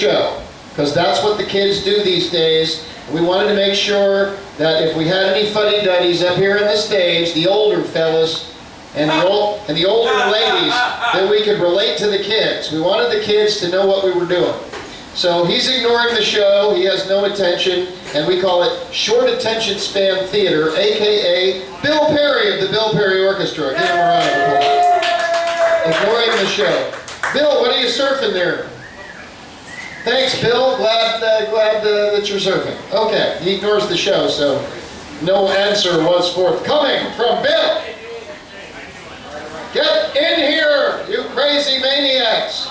show, because that's what the kids do these days. We wanted to make sure that if we had any fuddy-duddies up here on the stage, the older fellas and the older ladies, that we could relate to the kids. We wanted the kids to know what we were doing. So he's ignoring the show, he has no attention, and we call it short attention span theater, aka Bill Perry of the Bill Perry Orchestra. Give him a round of applause. Ignoring the show. Bill, what are you surfing there? Thanks, Bill. Glad that you're surfing. Okay, he ignores the show, so no answer was forthcoming from Bill. Get in here, you crazy maniacs.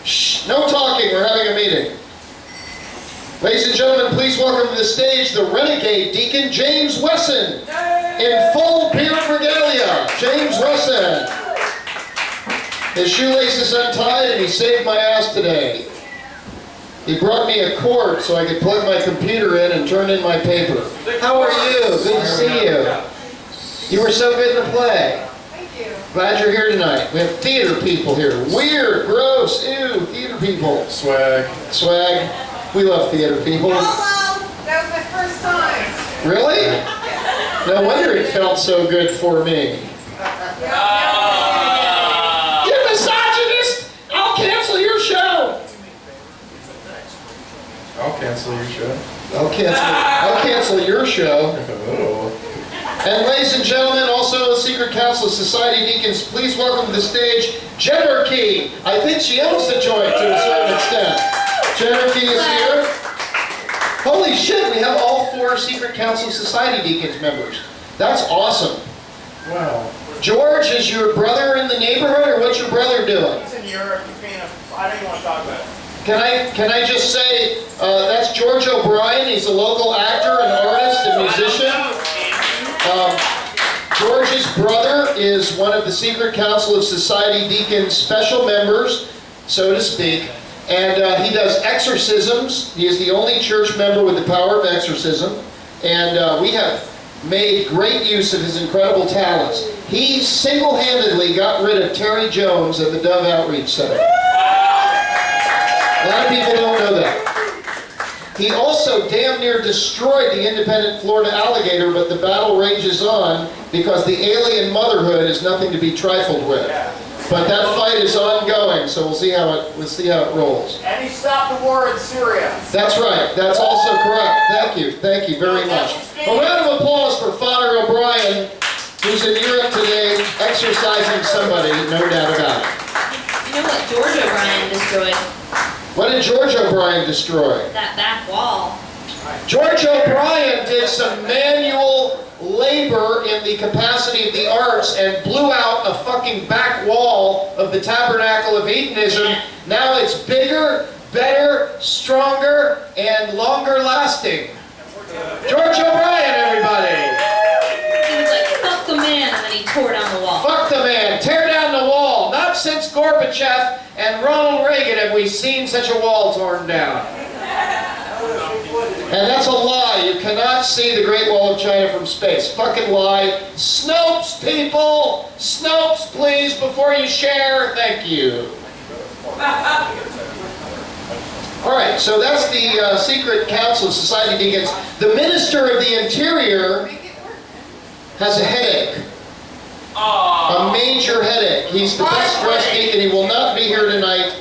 Shh, no talking, we're having a meeting. Ladies and gentlemen, please welcome to the stage the renegade deacon, James Wesson, in full beard regalia. James Wesson. His shoelace is untied and he saved my ass today. He brought me a cord so I could plug my computer in and turn in my paper. How are you? Good to see you. You were so good to play. Glad you're here tonight. We have theater people here. Weird, gross, ew, theater people. Swag. Swag. We love theater people. Hello! That was my first time. Really? No wonder it felt so good for me. You misogynist! I'll cancel your show! I'll cancel your show. I'll cancel your show. Oh. And ladies and gentlemen, also Secret Council of Society Deacons, please welcome to the stage Jenarchy. I think she owns the joint to a certain extent. Jenarchy is here. Holy shit, we have all 4 Secret Council of Society Deacons members. That's awesome. Wow. George, is your brother in the neighborhood, or what's your brother doing? He's in Europe. He's being I don't even want to talk about it. Can I just say, that's George O'Brien. He's a local actor and artist and musician. George's brother is one of the Secret Council of Society Deacons' special members, so to speak, and he does exorcisms. He is the only church member with the power of exorcism, and we have made great use of his incredible talents. He single-handedly got rid of Terry Jones at the Dove Outreach Center. A lot of people don't know that. He also damn near destroyed the independent Florida alligator, but the battle rages on because the alien motherhood is nothing to be trifled with. But that fight is ongoing, so we'll see how it rolls. And he stopped the war in Syria. That's right. That's also correct. Thank you very much. A round of applause for Father O'Brien, who's in Europe today, exercising somebody, no doubt about it. You know what George O'Brien destroyed? What did George O'Brien destroy? That back wall. George O'Brien did some manual labor in the capacity of the arts and blew out a fucking back wall of the Tabernacle of Hedonism. Yeah. Now it's bigger, better, stronger, and longer lasting. George O'Brien, everybody! He was like, fuck the man, and then he tore down the wall. Fuck the man, tear down the wall. Not since Gorbachev and Ronald Reagan have we seen such a wall torn down. And that's a lie. You cannot see the Great Wall of China from space. Fucking lie. Snopes, people! Snopes, please, before you share. Thank you. Alright, so that's the Secret Council of Society Deacons. The Minister of the Interior has a headache. A major headache. He's the best dressed deacon. He will not be here tonight.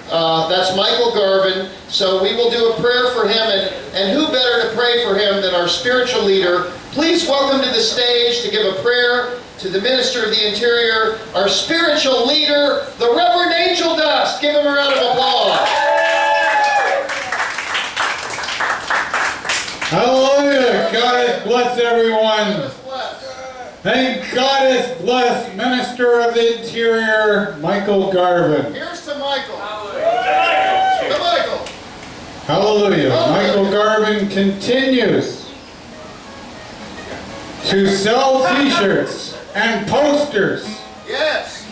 That's Michael Garvin. So we will do a prayer for him, and who better to pray for him than our spiritual leader. Please welcome to the stage to give a prayer to the Minister of the Interior, our spiritual leader, the Reverend Angel Dust. Give him a round of applause. Hallelujah. God bless everyone. Thank God bless Minister of the Interior, Michael Garvin. Here's to Michael. To Michael. Hallelujah. Michael Garvin continues to sell t-shirts and posters. Yes.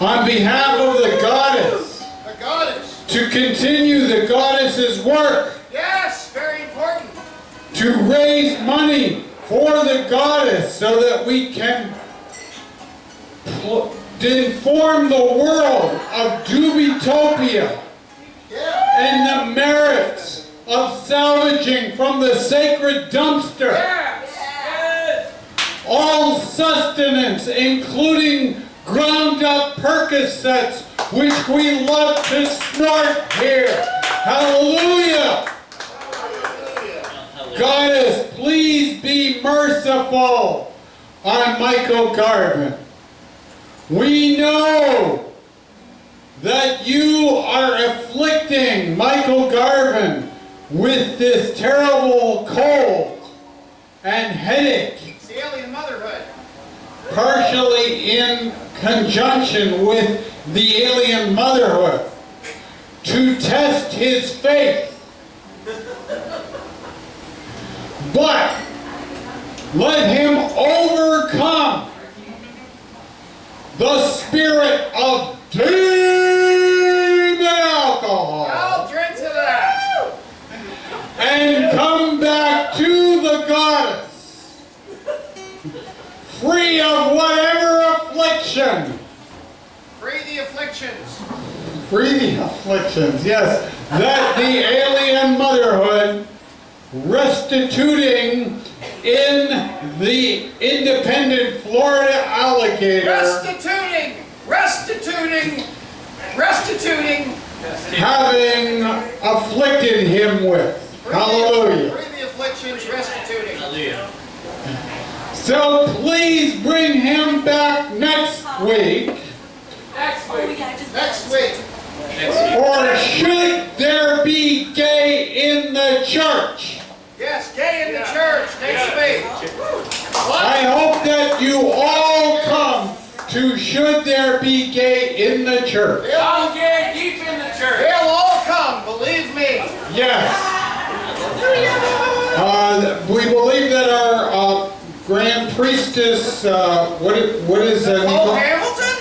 On behalf of the goddess. The goddess. To continue the goddess's work. Yes, very important. To raise money for the goddess so that we can inform the world of Dubitopia. Yeah. of salvaging from the sacred dumpster all sustenance, including ground-up Percocets, which we love to snort here. Hallelujah! Goddess, please be merciful on Michael Garvin. We know that you are afflicting Michael Garvin with this terrible cold and headache, It's the alien motherhood. partially in conjunction with the alien motherhood, to test his faith. But let him overcome the spirit of demon alcohol I'll drink to that. and come back to the goddess, free of whatever affliction. Free the afflictions. Free the afflictions, yes. That the alien motherhood restituting in the independent Florida alligator Restituting. having afflicted him with. Hallelujah. Free the afflictions, restituting. So please bring him back next week. Next week. Next week. Or should there be gay in the church? Yes, gay in the church next week. I hope that you all come to Should There Be Gay in the Church. I'll get deep in the church. They'll all come, believe me. Yes. We believe that our Grand Priestess, what is Oh, Hamilton?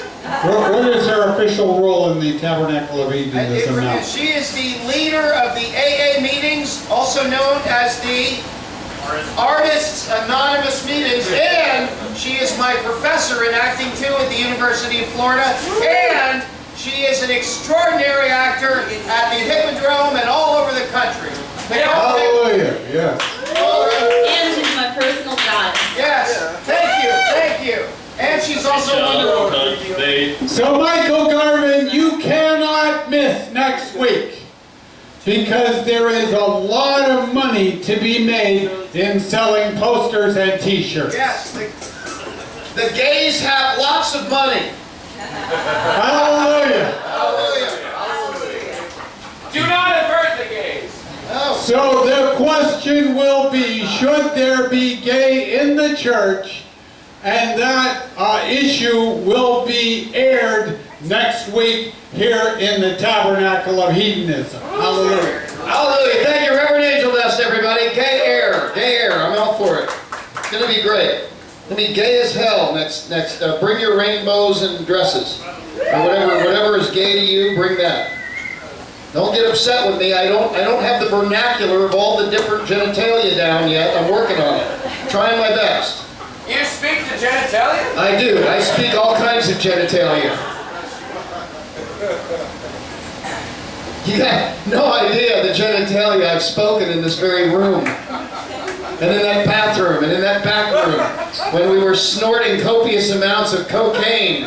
what is her official role in the Tabernacle of Hedonism now? She is the leader of the AA meetings, also known as the Artists Anonymous meetings, and she is my professor in acting too at the University of Florida, and she is an extraordinary actor at the Hippodrome and all over the country. Hallelujah, yes. And she's my personal goddess. Yes, thank you. And she's also wonderful. So Michael Garvin, you cannot miss next week, because there is a lot of money to be made in selling posters and t-shirts. Yes, the gays have lots of money. Hallelujah. Hallelujah. Do not avert the gays. Oh. So the question will be, should there be gay in the church? And that issue will be aired next week here in the Tabernacle of Hedonism. Hallelujah. Hallelujah. Thank you, Reverend Angel Dust, everybody. Gay air. I'm all for it. It's going to be great. It's going to be gay as hell next. Bring your rainbows and dresses. Or whatever is gay to you, bring that. Don't get upset with me. I don't have the vernacular of all the different genitalia down yet. I'm working on it. Trying my best. You speak to genitalia? I do. I speak all kinds of genitalia. You have no idea the genitalia I've spoken in this very room. And in that bathroom, and in that back room, when we were snorting copious amounts of cocaine.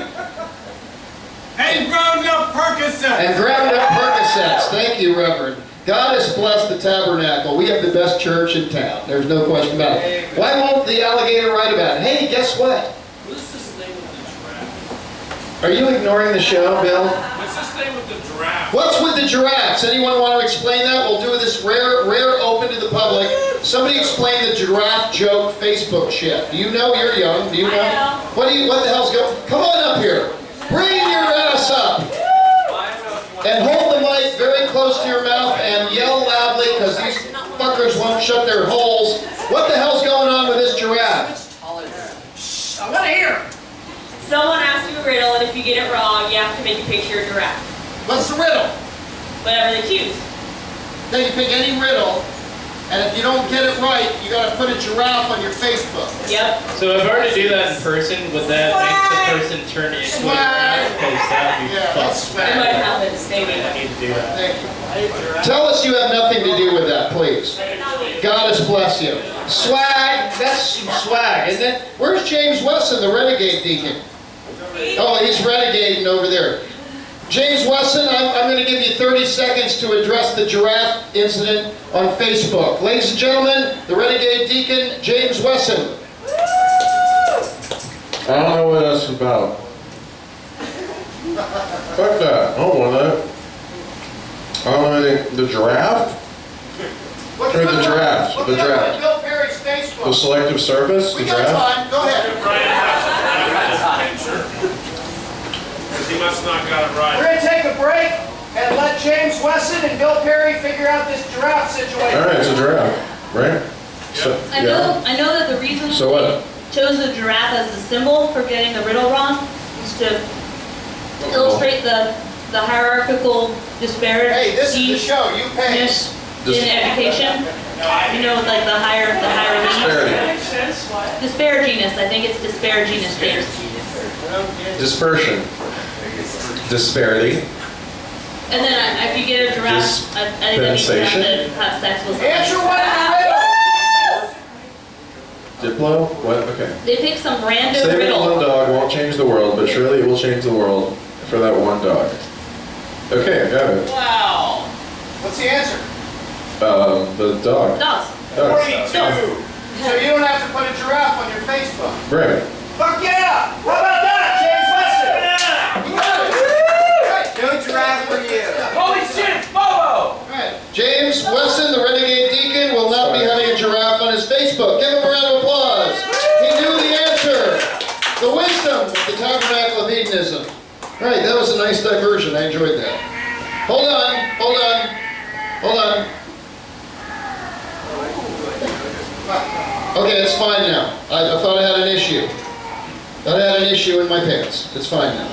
And ground up Percocets. Thank you, Reverend. God has blessed the Tabernacle. We have the best church in town. There's no question about it. Why won't the alligator write about it? Hey, guess what? What's this thing with the giraffe? Are you ignoring the show, Bill? What's this thing with the giraffe? What's with the giraffes? Anyone want to explain that? We'll do this rare open to the public. Somebody explain the giraffe joke Facebook shit. Do you know? You're young. Do you know? I know. What the hell's going? Come on up here. Bring your ass up. And hold the mic very close to your mouth and yell loudly, because these fuckers won't shut their holes. What the hell's going on with this giraffe? I want to hear. Someone asked you a riddle, and if you get it wrong, you have to make a picture of a giraffe. What's the riddle? Whatever they choose. Then you pick any riddle, And if you don't get it right, you gotta put a giraffe on your Facebook. Yep. So if I were to do that in person, would that make the person turn into a giraffe? Because that would be Yeah, that's fucked. I might swag. have it stated. I need to do that. Thank you. Tell us you have nothing to do with that, please. God bless you. Swag, that's swag, isn't it? Where's James Wesson, the renegade deacon? Oh, he's renegading over there. James Wesson, I'm going to give you 30 seconds to address the giraffe incident on Facebook. Ladies and gentlemen, the renegade deacon, James Wesson. I don't know what that's about. Fuck that. I don't want that. I don't know anything. The giraffe? Or the giraffe? The giraffe. Bill Perry's Facebook. The selective service? We The got giraffe? time. Go ahead. Brian has to have this picture. Because he must not got it We're right. going to take a break and let James Wesson and Bill Perry figure out this giraffe situation. Alright, it's a giraffe, right? So, I know that the reason So what? they chose the giraffe as the symbol for getting the riddle wrong is to illustrate the hierarchical disparity. Hey, this is the show. You pay. in education. You know, like the higher Disparity. disparaginess. I think it's disparaginess. Dispersion. Disparity. And then if you get a giraffe, anybody can have sex with Answer someone. one Diplo? What? Okay. They pick some random Saving riddle. one dog won't change the world, but surely it will change the world for that one dog. Okay, I got it. Wow. What's the answer? The dog. Dogs. Dog. 42. So you don't have to put a giraffe on your Facebook. Right. Fuck yeah! How about that, James Wesson? You got it. No giraffe for you. Holy shit, Bobo! Right. James Wesson, the renegade deacon, will not be having a giraffe on his Facebook. Give him a round of applause. He knew the answer. The wisdom of the Tabernacle of Hedonism. Right, that was a nice diversion. I enjoyed that. Hold on. Okay, it's fine now. I thought I had an issue. Thought I had an issue in my pants. It's fine now.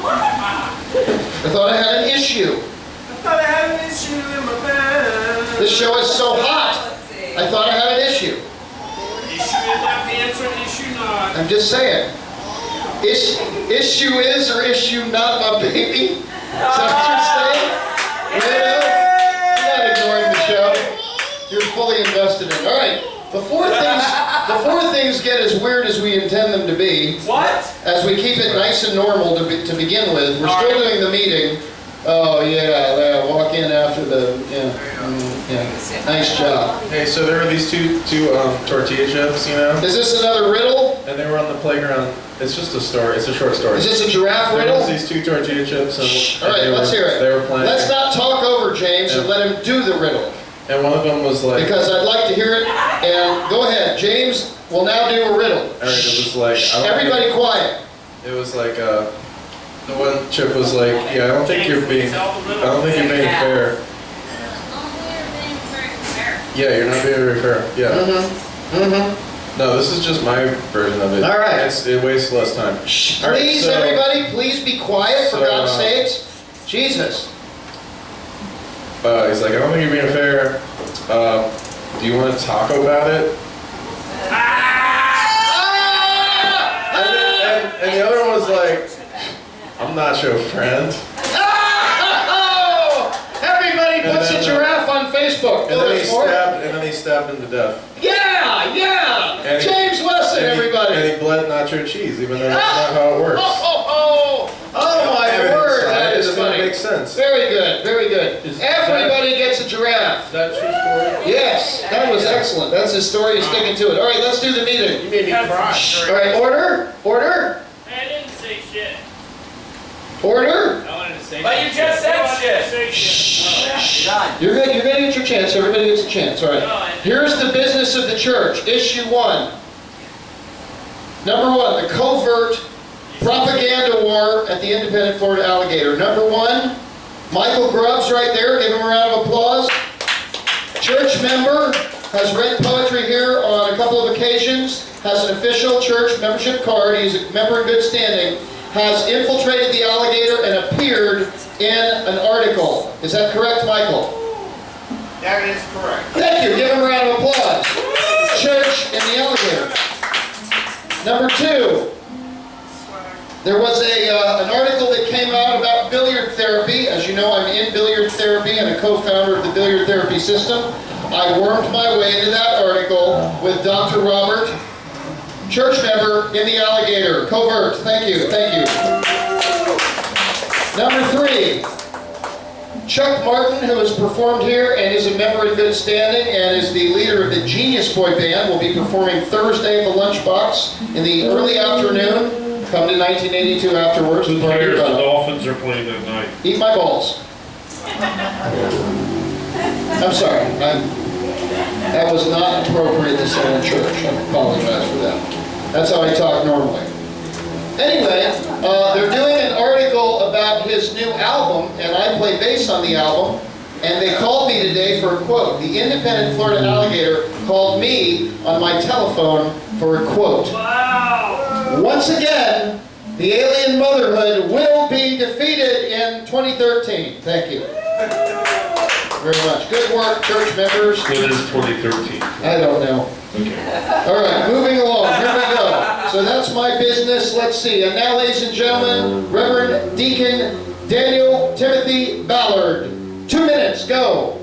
I thought I had an issue. This show is so hot. I thought I had an issue. Issue is not the answer, issue not. I'm just saying. Issue is or issue not, my baby? Is that what you're saying? Weirdo? You're not ignoring the show. You're fully invested in it. All right. Before things get as weird as we intend them to be, What? as we keep it nice and normal to begin with, we're still doing the meeting. Oh yeah, walk in after the yeah. Nice job. Hey, so there were these two tortilla chips, you know, Is this another riddle? and they were on the playground. It's just a story. It's a short story. Is this a giraffe There riddle? was these two tortilla chips, and, All right, they let's were, hear it. They were playing. Let's not talk over James and Yeah. let him do the riddle, And one of them was like, because I'd like to hear it. And go ahead, James will now do a riddle. all right, it was like, I don't Everybody quiet. It was like, the one chip was like, yeah, I don't think you're being fair. Yeah, you're not being very fair. Yeah. No, this is just my version of it. All right. It wastes less time. All right, Please, so- everybody, please be quiet, for so, God's sakes. Jesus. He's like, I don't think you're being fair. Do you want to talk about it? And the other one was like, I'm not your friend. Oh! Everybody And puts a then, giraffe on Facebook. And Oh, then there's more? he stabbed him to death. Yeah! And he- James Wesson, And everybody. he bled nacho cheese, even though that's not how it works. Oh my Evidence word, side, that it is doesn't funny. make sense. Very good, very good. Is Everybody gets a giraffe. Is that true story? Yes, that was excellent. That's his story, he's sticking to it. All right, let's do the meeting. You made me cry. All right, order. I didn't say shit. Order. I wanted to say But you just said shit. You're gonna get your chance. Everybody gets a chance. All right. Here's the business of the church. Issue 1. Number 1, the covert propaganda war at the Independent Florida Alligator. Number 1, Michael Grubbs right there. Give him a round of applause. Church member, has read poetry here on a couple of occasions, has an official church membership card. He's a member in good standing. Has infiltrated the alligator and appeared in an article. Is that correct, Michael? That is correct. Thank you. Give him a round of applause. Church in the Alligator. Number 2. There was an article that came out about billiard therapy. As you know, I'm in billiard therapy and a co-founder of the billiard therapy system. I wormed my way into that article with Dr. Robert, church member in the Alligator. Covert. Thank you. Thank you. Number 3. Chuck Martin, who has performed here and is a member in good standing and is the leader of the Genius Boy Band, will be performing Thursday at the Lunchbox in the early afternoon. Come to 1982 afterwards. The Players and Dolphins are playing that night. Eat my balls. I'm sorry. That was not appropriate to say in church. I apologize for that. That's how I talk normally. Anyway, they're doing an article about his new album, and I play bass on the album, and they called me today for a quote. The Independent Florida Alligator called me on my telephone for a quote. Wow! Once again, the alien motherhood will be defeated in 2013. Thank you very much. Good work, church members. When is 2013? I don't know. Okay. All right, moving along. Here we go. So that's my business. Let's see. And now, ladies and gentlemen, Reverend Deacon Daniel Timothy Ballard. 2 minutes. Go.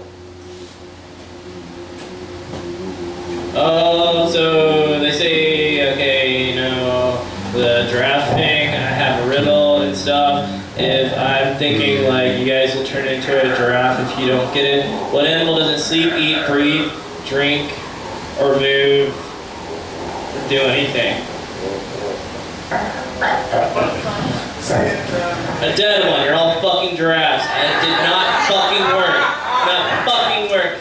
Oh, so they say, okay, you know, the draft thing, I have a riddle and stuff. If I'm thinking, like, you guys will turn into a giraffe if you don't get it, what animal doesn't sleep, eat, breathe, drink, or move, or do anything? A dead one. You're all fucking giraffes. It did not fucking work. Not fucking work.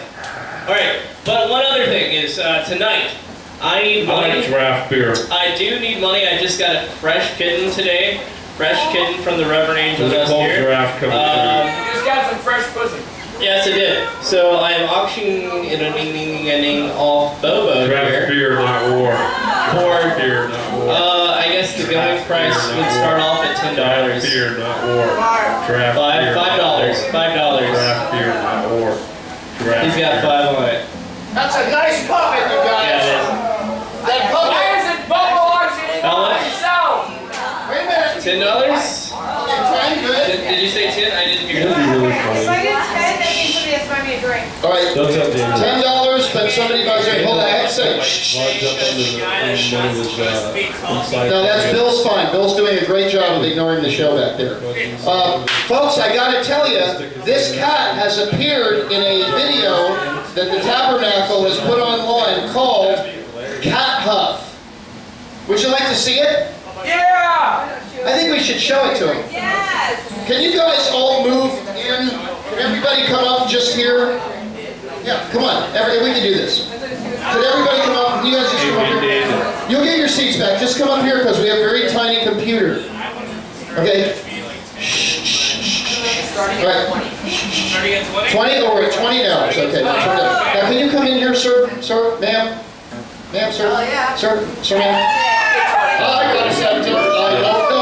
Alright, but one other thing is, tonight, I need money. I like draft beer. I do need money. I just got a fresh kitten today. Fresh kitten from the Reverend Angel There's a cold here. draft coming You just got some fresh pussy. Yes, I did. So I am auctioning off Bobo Draft here. beer, not war. For, Beer, not war. I guess the going price would start off at $10. Draft beer, not war. Draft beer. $5. Draft beer, not war. Draft He's got beer. 5 on it. That's a nice puppet, you guys. Yeah, it is. That puppet. Why is it bubble auctioning How on much? yourself? Wait a minute. $10? Time good. Did you say 10? I didn't hear That'd be that. really If I funny. get 10, that means somebody has to buy me a drink. All right. Don't tell Daniel. $10, but somebody buys it. Hold on, I have to say. No, that's Bill's fine. Bill's doing a great job of ignoring the show back there. Folks, I gotta tell you, this cat has appeared in a video that the Tabernacle has put online called Cat Huff. Would you like to see it? Yeah! I think we should show it to him. Yes! Can you guys all move in? Can everybody come up just here? Yeah, come on. We can do this. Could everybody come up? Can you guys just come up here? You'll get your seats back. Just come up here because we have a very tiny computer. Okay? All right. 20 or we're at $20. Okay. Now can you come in here, sir? Sir, ma'am? Ma'am, sir? Oh, yeah. Sir? Sir, ma'am? I got a 17. I don't know.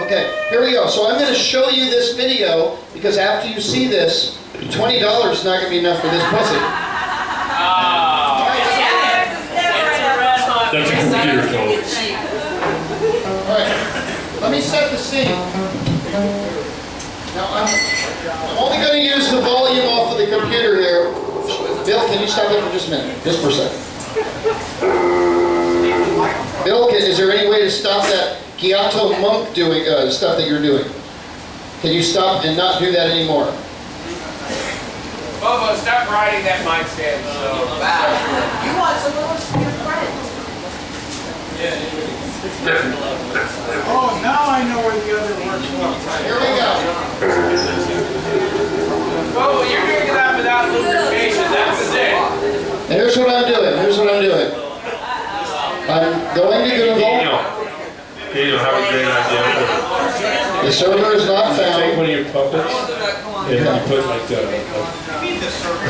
Okay, here we go. So I'm going to show you this video because after you see this, $20 is not going to be enough for this pussy. That's a computer code. All right, let me set the scene. Now I'm only going to use the volume off of the computer here. Bill, can you stop it for just a minute? Just for a second. Bill, is there any way to stop that Giotto monk doing stuff that you're doing? Can you stop and not do that anymore? Bobo, stop riding that mic stand. You want some of your friends. Oh, now I know where the other works from. Here we go. Bobo, you're doing that without lubrication. That's it. And here's what I'm doing. Here's what I'm doing. I'm going to Google. Daniel, have a great idea. The server is not Take found. one of your puppets and you put like pudding,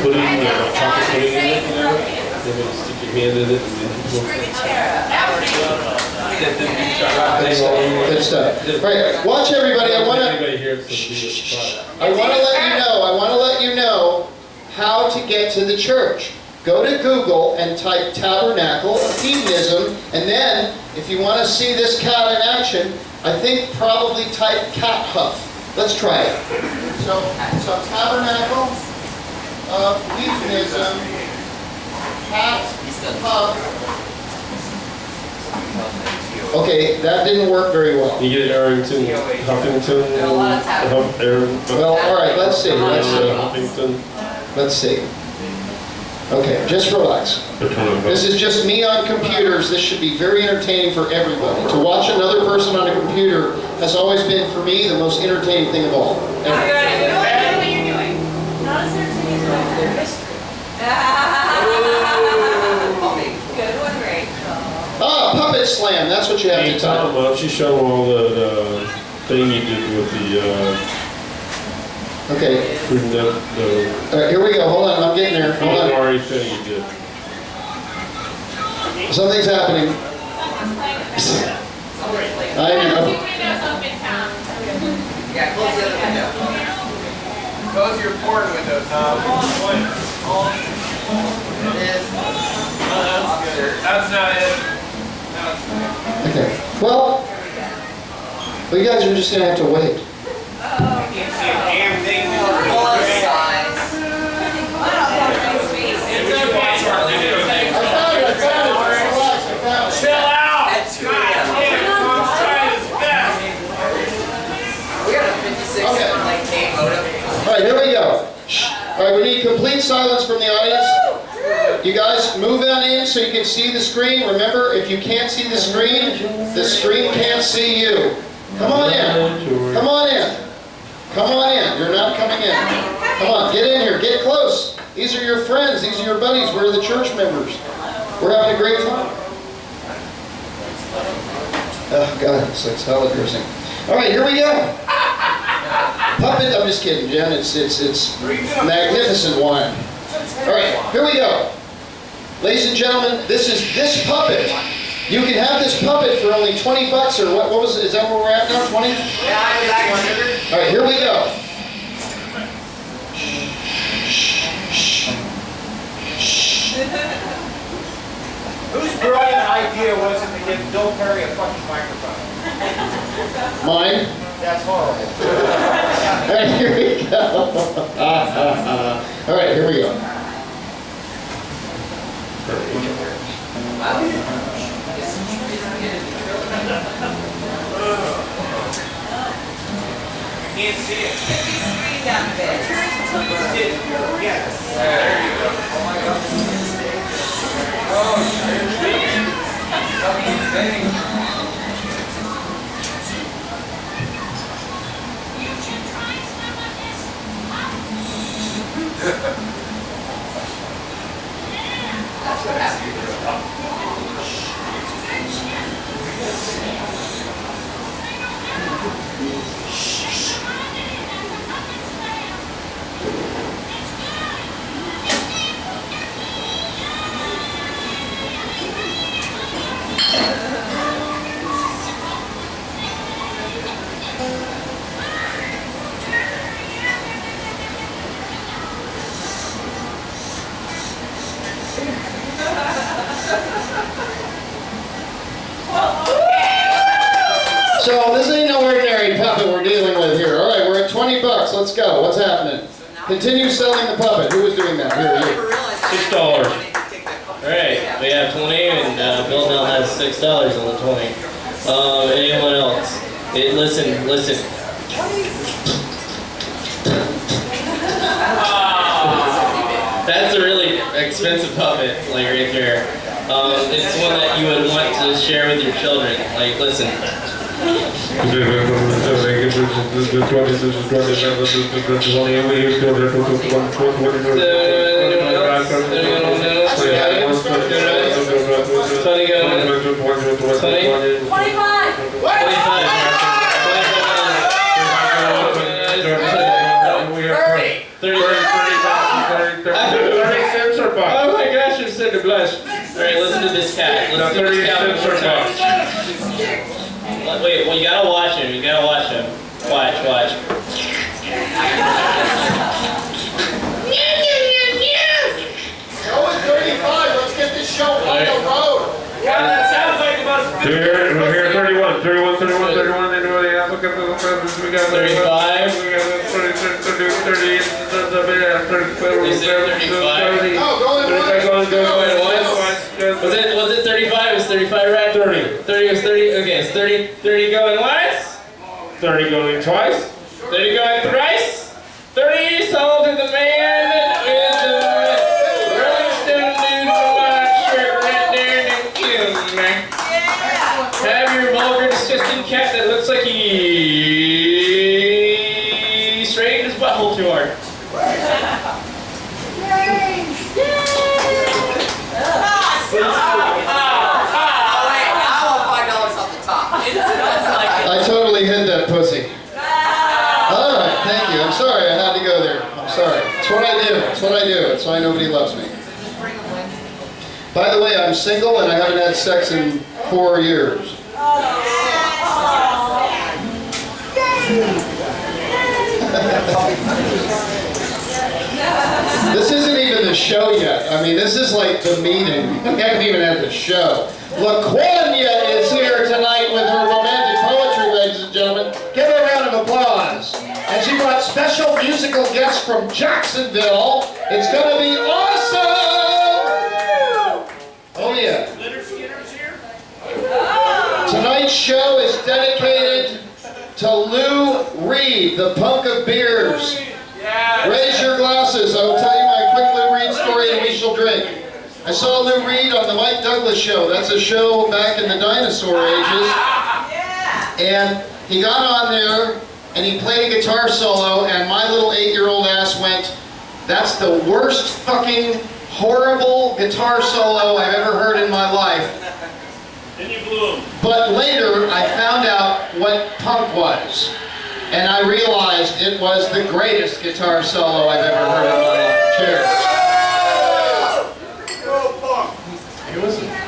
chocolate pudding in it, you know? Then you stick your hand in it and then you Good stuff. Right, watch everybody. I want to anybody here let you know how to get to the church. Go to Google and type Tabernacle of Hedonism, and then, if you want to see this cat in action, I think probably type cat huff. Let's try it. So Tabernacle of Hedonism, cat huff. Okay, that didn't work very well. You get Arrington, Huffington, Well, all right, let's see. Huffington. Let's see. Okay, just relax. This is just me on computers. This should be very entertaining for everybody. To watch another person on a computer has always been, for me, the most entertaining thing of all. What are you doing? Not as entertaining as their history. Good one, Rachel. Ah, puppet slam. That's what you have to type. Why don't you show all the thing you did with the Okay. All right, here we go. Hold on, I'm getting there. Hold on. thing you did. Something's happening. I know. Yeah, close the other window. Close your porn windows. That's not it. Okay. Well, you guys are just going to have to wait. Can't see a damn thing. Chill out! That's good. Let's try his best. We got a 56 like game modem. All right, here we go. All right, we need complete silence from the audience. You guys move on in so you can see the screen. Remember, if you can't see the screen can't see you. Come on in. Come on in. Come on in. You're not coming in. Come on, get in here. Get close. These are your friends. These are your buddies. We're the church members. We're having a great time. Oh, God, it's like salad dressing. All right, here we go. Puppet, I'm just kidding, Jen. It's magnificent wine. All right, here we go. Ladies and gentlemen, this puppet. You can have this puppet for only 20 bucks or what was it? Is that where we're at now? 20? All right, here we go. Whose brilliant idea was it to give Bill Perry a fucking microphone? Mine. That's horrible. All right, here we go. All right, here we go. Can't see it. Get the screen down a bit. Yes. There you go. Oh my God. Oh, shit. That's what happened. So this ain't no ordinary puppet we're dealing with here. All right, we're at 20 bucks. Let's go. What's happening? Continue selling the puppet. Who was doing that? Here, you. $6. Alright, we have 20 and Bill now has $6 on the 20. Anyone else? Listen. That's a really expensive puppet, like right there. It's one that you would want to share with your children. Like, listen. Oh my gosh, I'm starting to blush. Alright, listen to this cat. Listen to this cat one more time. Wait, well, you gotta watch him. You gotta watch him. Watch. We're here 31, 31, 31, 31. Anybody else? We got 35. We got 30, 30, 30. Is it 35? No, going once. Was it 35? Is 35 right? 30. 30 was 30. Okay, it's 30. 30 going once. 30 going twice. 30 going thrice. 30 sold to the man with the Rolling Stone dude white shirt right there and kills man. Have your vulgar, disgusting cat that looks like he straightened his butthole too hard. I totally hit that pussy. All right, thank you. I'm sorry I had to go there. I'm sorry. It's what I do. It's what I do. It's why nobody loves me. By the way, I'm single and I haven't had sex in 4 years. This isn't even the show yet. I mean, this is like the meeting. We haven't even had the show. LaQuania is here tonight with her romantic poetry, ladies and gentlemen. Give her a round of applause. And she brought special musical guests from Jacksonville. It's going to be awesome! Oh, yeah. Tonight's show is dedicated to Lou Reed, the punk of beers. Raise your glasses. I will tell you my quick Lou Reed story and we shall drink. I saw Lou Reed on the Mike Douglas show. That's a show back in the dinosaur ages. And he got on there and he played a guitar solo and my little 8-year-old ass went, "That's the worst fucking horrible guitar solo I've ever heard in my life." Then you blew him. But later I found out what punk was. And I realized it was the greatest guitar solo I've ever heard in my life. Cheers.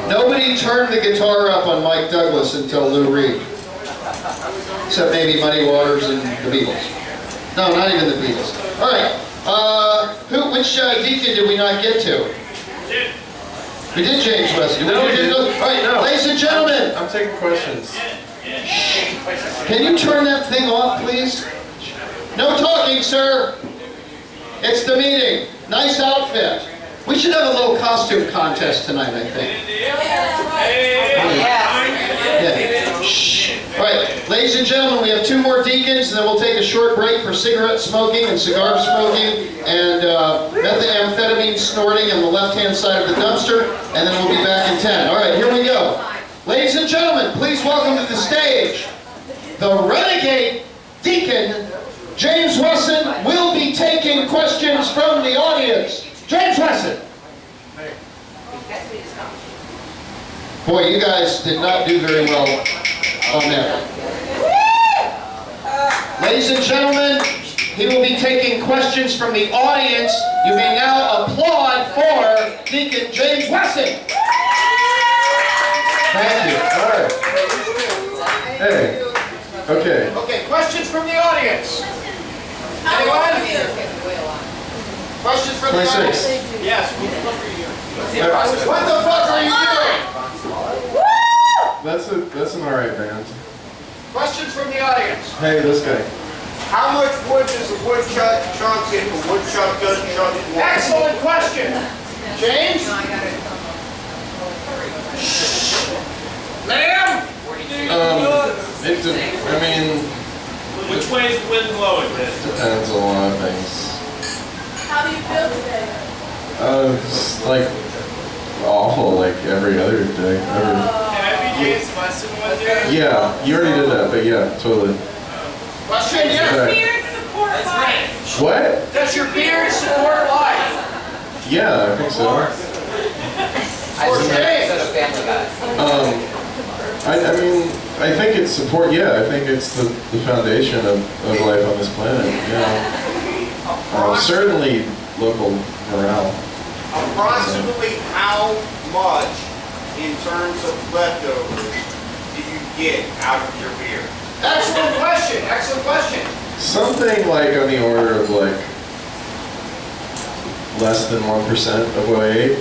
Nobody turned the guitar up on Mike Douglas until Lou Reed. Except maybe Muddy Waters and the Beatles. No, not even the Beatles. All right. Which deacon did we not get to? We did James Wesley. No, we didn't. All right, No. ladies and gentlemen. I'm taking questions. Can you turn that thing off, please? No talking, sir. It's the meeting. Nice outfit. We should have a little costume contest tonight, I think. Yeah. Shh. All right, ladies and gentlemen, we have 2 more deacons, and then we'll take a short break for cigarette smoking and cigar smoking and methamphetamine snorting on the left-hand side of the dumpster, and then we'll be back in 10. All right, here we go. Ladies and gentlemen, please welcome to the stage the renegade deacon, James Wesson, will be taking questions from the audience. James Wesson. Boy, you guys did not do very well on that. Ladies and gentlemen, he will be taking questions from the audience. You may now applaud for Deacon James Wesson. Thank you. All right. Hey. Okay. Okay, questions from the audience. Anyone? Questions from the 26. audience? Yes. What the fuck are you doing? That's an alright band. Questions from the audience. Hey, this guy. How much wood does a woodchuck chunk if a woodchuck doesn't chunk it? Excellent question. James? Ma'am? I mean, Which way is the wind blowing? depends on a lot of things. How do you feel today? It's like awful, like every other day. Can I be James Wesson one day? Yeah, you already did that, but yeah, totally. Question, Does yeah. your beard support life? What? Does your beard support life? Yeah, I think so. I mean, I think it's support. Yeah, I think it's the foundation of life on this planet. Yeah. Certainly local morale. Approximately how much in terms of leftovers do you get out of your beer? Excellent question. Excellent question. Something like on the order of like less than 1% of what I ate.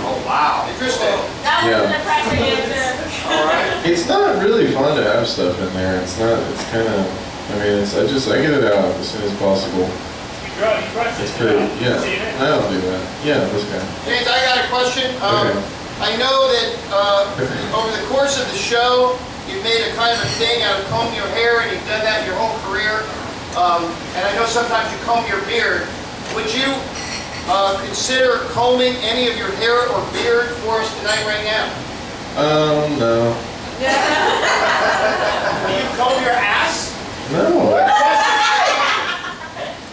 Oh wow. Interesting. That Yeah. wasn't a practical answer. It's not really fun to have stuff in there. It's not. It's kind of. I mean, I get it out as soon as possible. It's pretty. Yeah, I don't do that. Yeah, this guy. James, I got a question. Okay. I know that over the course of the show, you've made a kind of a thing out of combing your hair, and you've done that your whole career. And I know sometimes you comb your beard. Would you consider combing any of your hair or beard for us tonight, right now? No. Do you comb your ass? No.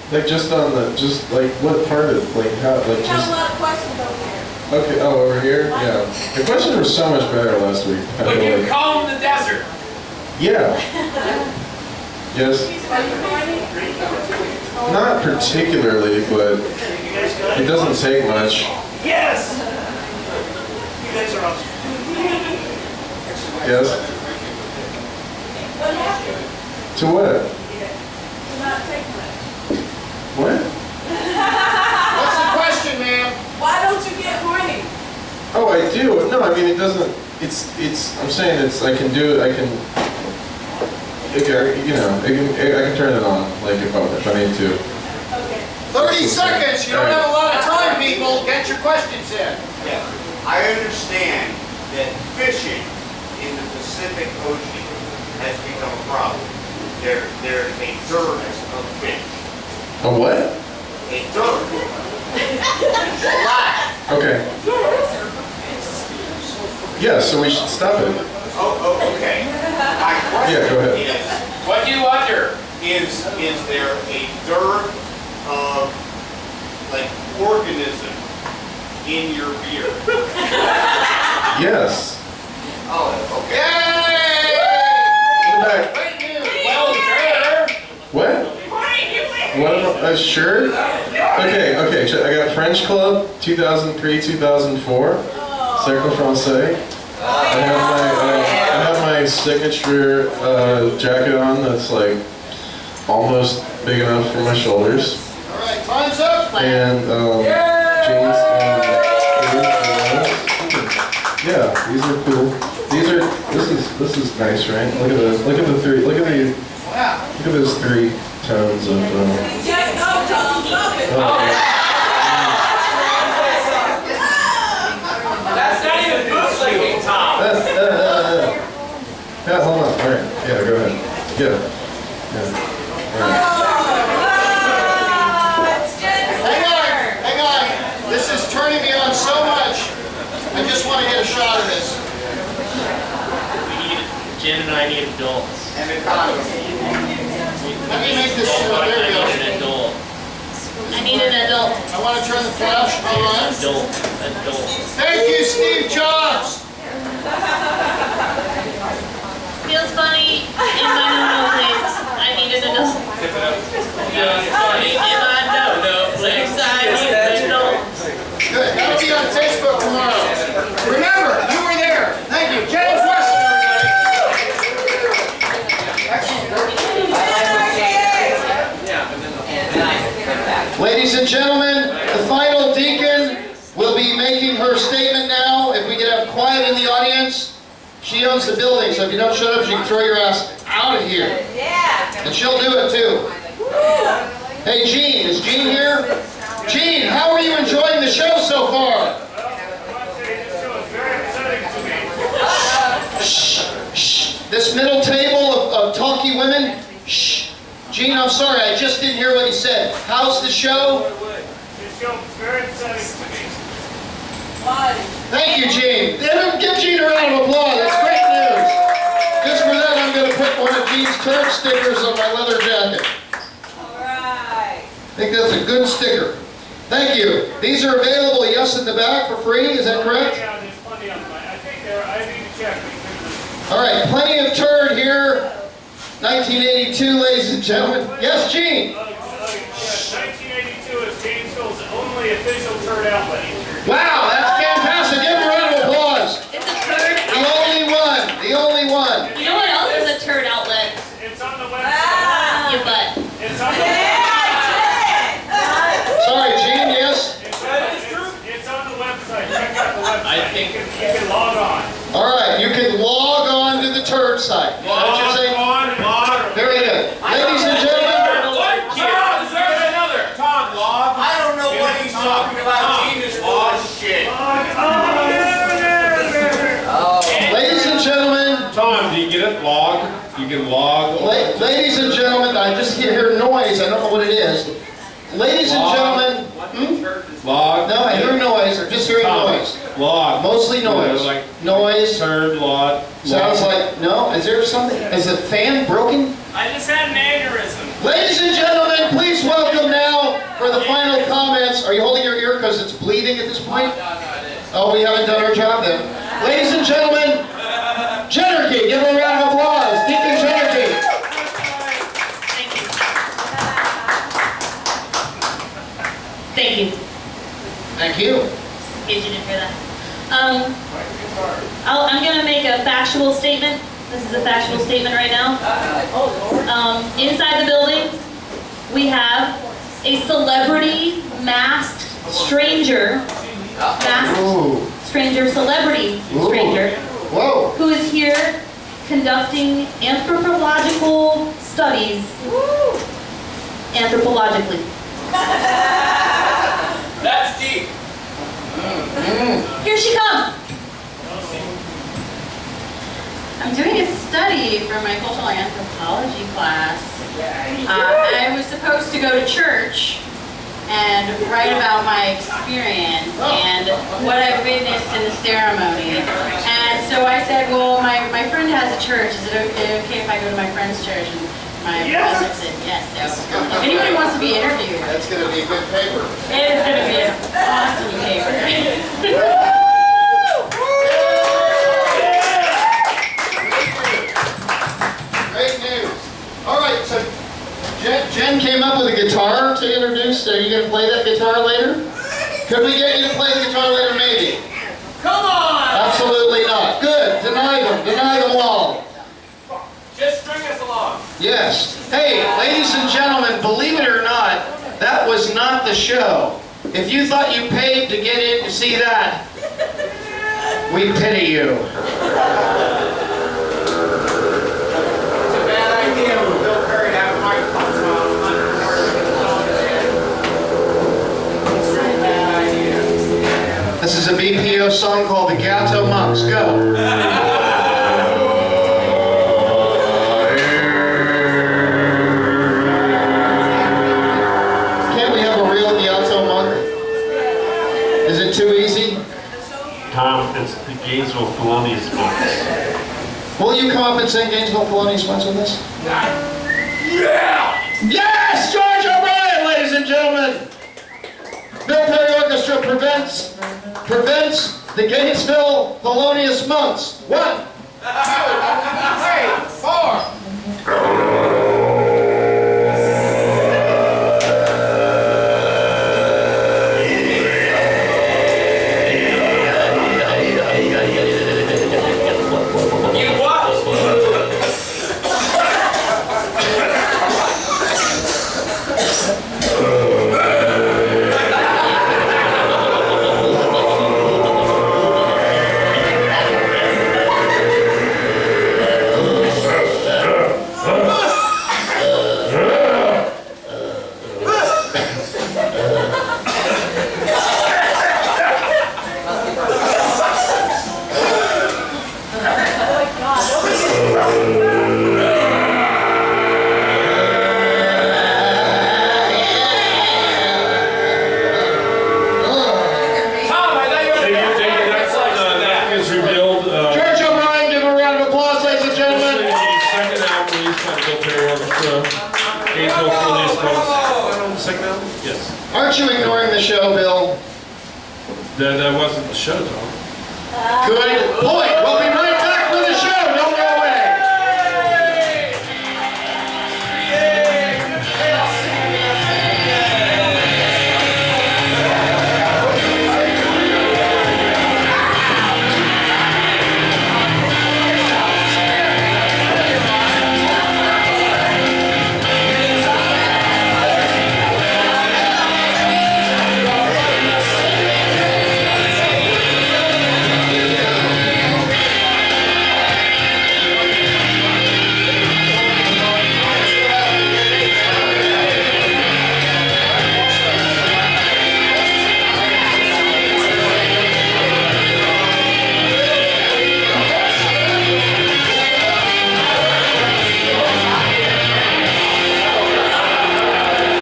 Like just on the, just like what part of, like how, like We have just. a lot of questions over here. Okay. Oh, over here. Yeah. The questions were so much better last week. I Would feel you like. comb the desert? Yeah. Yes. Are you horny? Not particularly, but it doesn't take much. Yes! You guys are awesome. Yes. What happened? To what? To not take much. What? What's the question, ma'am? Why don't you get horny? Oh, I do. No, I mean it doesn't. It's. I'm saying it's. I can do it. I can. You know, I can turn it on, like if I need to. Okay. 30 seconds. You don't have a lot of time, people. Get your questions in. Yeah. I understand that fishing in the Pacific Ocean has become a problem. There's a dearth of fish. A what? A dearth. A lack. Okay. Yeah, so we should stop it. Oh, okay. My question Yeah, go ahead. is, What do you wonder? is there a dearth of, like, organism in your beard? Yes. Oh, okay. Yay! In the back. Great news. Well, sure. What? What? A shirt? Okay. I got French Club, 2003, 2004. Cercle Francais. I have my signature jacket on that's like almost big enough for my shoulders, All right, time's up. and jeans and yeah, these are cool. This is nice, right? Look at those. Look at the three. Look at those three tones of. Jack, no, Tom, stop it. That's not even bootlegging, Tom. Yeah, hold on. All right. Yeah, go ahead. Yeah. All right. It's Jennifer. Hang on. This is turning me on so much. I just want to get a shot of this. Jen and I need adults. And economy. Let me make this short. There we go. I need an adult. I need an adult. I want to turn the flash on. Adult. Thank you, Steve Jobs. Feels funny in my no place. I need an adult. Good. That'll be on Facebook tomorrow. Remember, you were there. Thank you. James Weston, everybody. Ladies and gentlemen, the final deacon will be making her statement now. If we could have quiet in the audience. She owns the building, so if you don't shut up, she can throw your ass out of here. Yeah. And she'll do it too. Hey, Gene, is Gene here? Gene, how are you enjoying the show so far? Shh, shh. This middle table of talky women? Shh. Gene, I'm sorry, I just didn't hear what you said. How's the show? This show is very exciting to me. Why? Thank you, Gene. Give Gene a round of applause. That's great news. Just for that, I'm going to put one of Gene's turd stickers on my leather jacket. All right. I think that's a good sticker. Thank you. These are available, yes, in the back for free. Is that correct? Yeah, there's plenty of them. I think I need to check. All right, plenty of turd here. 1982, ladies and gentlemen. Yes, Gene. 1982 is Gainesville's only official turd outlet. Wow, that's fantastic. Give him a round of applause. It's a turd The only one. The only one. You know what else is a turd outlet? It's on the website. Your butt. It's on the Sorry, Gene, yes? It's on the website. Check out the website. I think- you can log on. All right, you can log You can log. Ladies and gentlemen, I just hear noise. I don't know what it is. Ladies and gentlemen, Log. no, I hear noise. I'm just hearing noise. Log. Mostly noise. Like Noise. turn, log. Sounds like, no, is there something? Is the fan broken? I just had an aneurysm. Ladies and gentlemen, please welcome now for the final comments. Are you holding your ear because it's bleeding at this point? Oh, we haven't done our job then. Ladies and gentlemen, Jennergy, give her a round of applause. Deacon Jennergy. Thank you. Thank you. In case you didn't hear that. I'm going to make a factual statement. This is a factual statement right now. Inside the building, we have a celebrity masked stranger. Celebrity stranger. Whoa. Who is here conducting anthropological studies. Anthropologically. That's deep. Here she comes. I'm doing a study for my cultural anthropology class. I was supposed to go to church and write about my experience and what I witnessed in the ceremony. And so I said, well, my friend has a church. Is it okay if I go to my friend's church? And my professor said yes. So if anybody wants to be interviewed, That's going to be a good paper. it is going to be an awesome paper. Great news. All right, so Jen came up with a guitar to introduce. Are you going to play that guitar later? Could we get you to play the guitar later? Maybe. Come on! Absolutely not. Good. Deny them. Deny them all. Just string us along. Yes. Hey, ladies and gentlemen, believe it or not, that was not the show. If you thought you paid to get in to see that, we pity you. It's a bad idea when Bill Curry had a microphone It's a really bad idea. This is a BPO song called The Ghetto Monks. Go. Can't we have a real Ghetto monk? Is it too easy? Tom, it's the Gainesville Felonious Monks. Will you come up and sing Gainesville Felonious Monks with us? Yeah! Yes! George O'Brien, ladies and gentlemen! Bill Perry Orchestra prevents the Gainesville Felonious Monks. 1, 2, 3, 4. You what? Aren't you ignoring the show, Bill? That wasn't the show, Tom. Good point. We'll be right